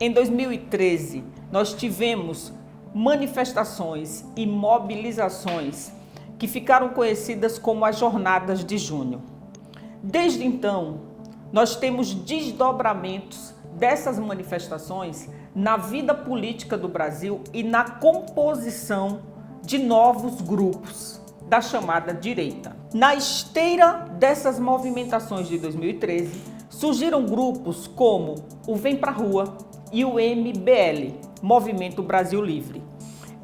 Em 2013, nós tivemos manifestações e mobilizações que ficaram conhecidas como as Jornadas de Junho. Desde então, nós temos desdobramentos dessas manifestações na vida política do Brasil e na composição de novos grupos da chamada direita. Na esteira dessas movimentações de 2013, surgiram grupos como o Vem Pra Rua e o MBL, Movimento Brasil Livre.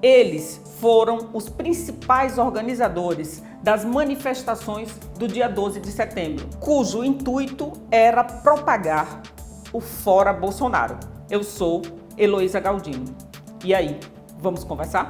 Eles foram os principais organizadores das manifestações do dia 12 de setembro, cujo intuito era propagar o Fora Bolsonaro. Eu sou Heloísa Galdino. E aí, vamos conversar?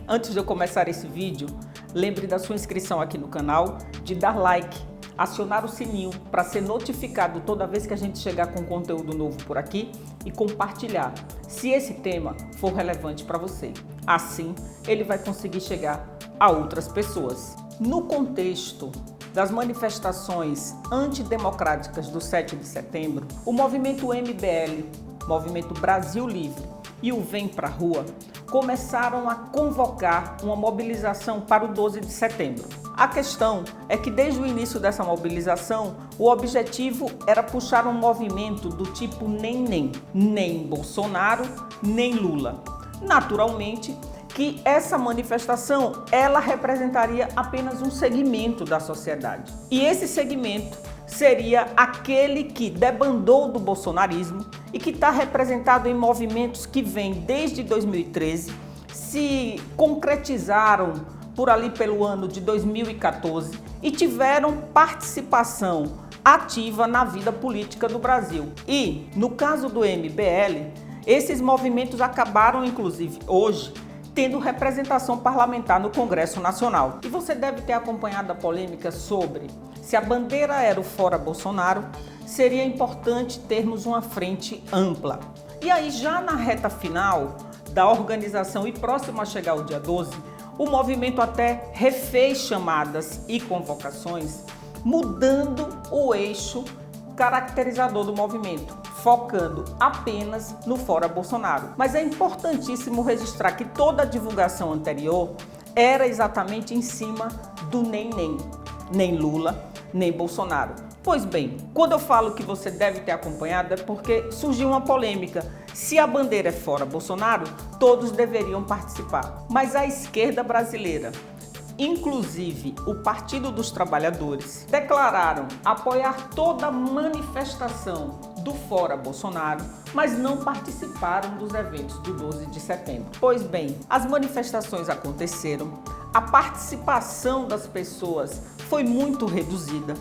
Antes de eu começar esse vídeo, lembre da sua inscrição aqui no canal, de dar like, acionar o sininho para ser notificado toda vez que a gente chegar com conteúdo novo por aqui e compartilhar, se esse tema for relevante para você. Assim, ele vai conseguir chegar a outras pessoas. No contexto das manifestações antidemocráticas do 7 de setembro, o movimento MBL, Movimento Brasil Livre, e o Vem Pra Rua começaram a convocar uma mobilização para o 12 de setembro. A questão é que desde o início dessa mobilização, o objetivo era puxar um movimento do tipo nem Bolsonaro, nem Lula. Naturalmente que essa manifestação, ela representaria apenas um segmento da sociedade. E esse segmento seria aquele que debandou do bolsonarismo e que está representado em movimentos que vêm desde 2013, se concretizaram por ali pelo ano de 2014 e tiveram participação ativa na vida política do Brasil. E, no caso do MBL, esses movimentos acabaram, inclusive, hoje, tendo representação parlamentar no Congresso Nacional. E você deve ter acompanhado a polêmica sobre se a bandeira era o Fora Bolsonaro, seria importante termos uma frente ampla. E aí, já na reta final da organização e próximo a chegar o dia 12, o movimento até refez chamadas e convocações, mudando o eixo caracterizador do movimento, focando apenas no Fora Bolsonaro. Mas é importantíssimo registrar que toda a divulgação anterior era exatamente em cima do nem Lula, nem Bolsonaro. Pois bem, quando eu falo que você deve ter acompanhado é porque surgiu uma polêmica. Se a bandeira é Fora Bolsonaro, todos deveriam participar. Mas a esquerda brasileira, inclusive o Partido dos Trabalhadores, declararam apoiar toda manifestação do Fora Bolsonaro, mas não participaram dos eventos do 12 de setembro. Pois bem, as manifestações aconteceram, a participação das pessoas foi muito reduzida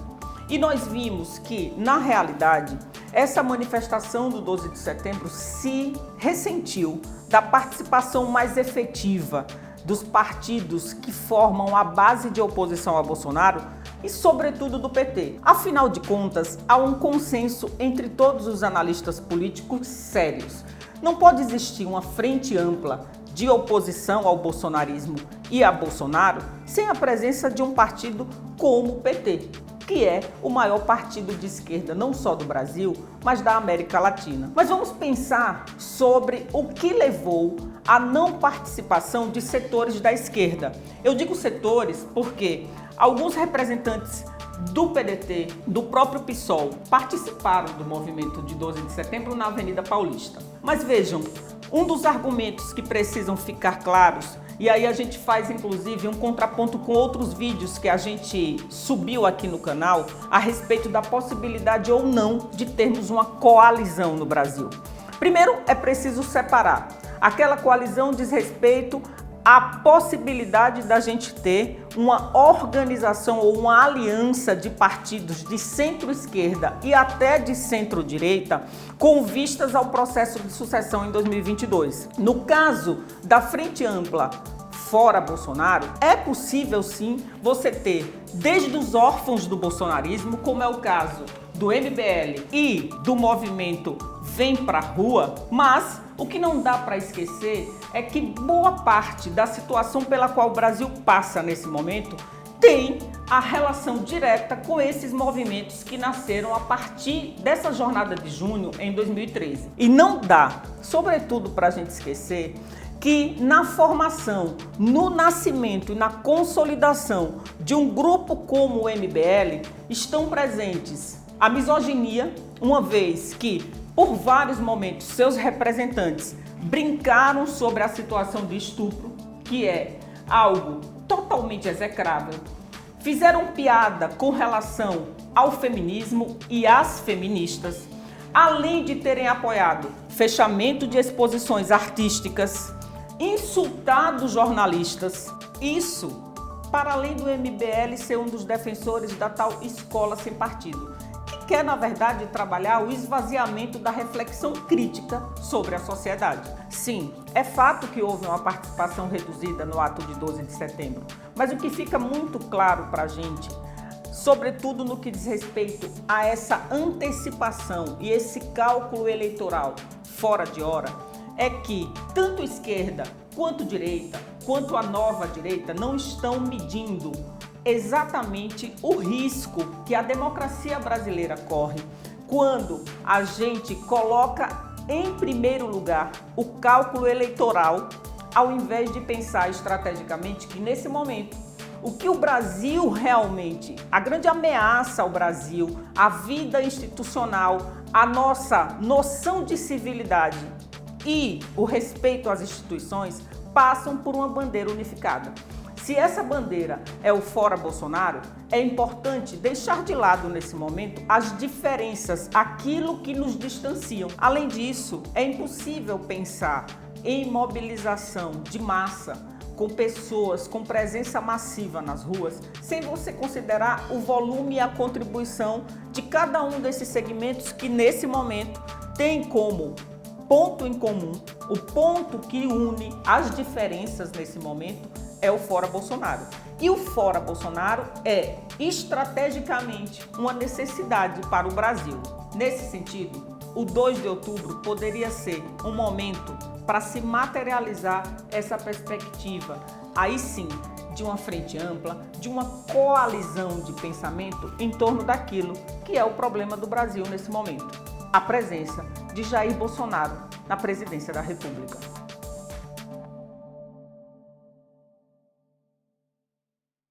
e nós vimos que, na realidade, essa manifestação do 12 de setembro se ressentiu da participação mais efetiva dos partidos que formam a base de oposição a Bolsonaro e, sobretudo, do PT. Afinal de contas, há um consenso entre todos os analistas políticos sérios. Não pode existir uma frente ampla de oposição ao bolsonarismo e a Bolsonaro sem a presença de um partido como o PT, que é o maior partido de esquerda não só do Brasil, mas da América Latina. Mas vamos pensar sobre o que levou à não participação de setores da esquerda. Eu digo setores porque alguns representantes do PDT, do próprio PSOL, participaram do movimento de 12 de setembro na Avenida Paulista. Mas vejam, um dos argumentos que precisam ficar claros, e aí a gente faz inclusive um contraponto com outros vídeos que a gente subiu aqui no canal a respeito da possibilidade ou não de termos uma coalizão no Brasil. Primeiro, é preciso separar. Aquela coalizão diz respeito à possibilidade da gente ter uma organização ou uma aliança de partidos de centro-esquerda e até de centro-direita com vistas ao processo de sucessão em 2022. No caso da Frente Ampla Fora Bolsonaro, é possível sim você ter desde os órfãos do bolsonarismo, como é o caso do MBL e do movimento Vem Pra Rua, mas o que não dá para esquecer é que boa parte da situação pela qual o Brasil passa nesse momento tem a relação direta com esses movimentos que nasceram a partir dessa jornada de junho em 2013. E não dá, sobretudo, para a gente esquecer que na formação, no nascimento e na consolidação de um grupo como o MBL estão presentes a misoginia, uma vez que, por vários momentos, seus representantes brincaram sobre a situação de estupro, que é algo totalmente execrável, fizeram piada com relação ao feminismo e às feministas, além de terem apoiado fechamento de exposições artísticas, insultado jornalistas. Isso para além do MBL ser um dos defensores da tal escola sem partido, que quer, na verdade, trabalhar o esvaziamento da reflexão crítica sobre a sociedade. Sim, é fato que houve uma participação reduzida no ato de 12 de setembro, mas o que fica muito claro para a gente, sobretudo no que diz respeito a essa antecipação e esse cálculo eleitoral fora de hora, é que tanto esquerda quanto direita, quanto a nova direita, não estão medindo exatamente o risco que a democracia brasileira corre quando a gente coloca em primeiro lugar o cálculo eleitoral, ao invés de pensar estrategicamente que nesse momento o que o Brasil realmente, a grande ameaça ao Brasil, a vida institucional, a nossa noção de civilidade e o respeito às instituições passam por uma bandeira unificada. Se essa bandeira é o fora Bolsonaro, é importante deixar de lado nesse momento as diferenças, aquilo que nos distanciam. Além disso, é impossível pensar em mobilização de massa com pessoas, com presença massiva nas ruas, sem você considerar o volume e a contribuição de cada um desses segmentos que nesse momento tem como ponto em comum, o ponto que une as diferenças nesse momento é o fora Bolsonaro. E o fora Bolsonaro é estrategicamente uma necessidade para o Brasil. Nesse sentido, o 2 de outubro poderia ser um momento para se materializar essa perspectiva, aí sim, de uma frente ampla, de uma coalizão de pensamento em torno daquilo que é o problema do Brasil nesse momento: a presença de Jair Bolsonaro na presidência da República.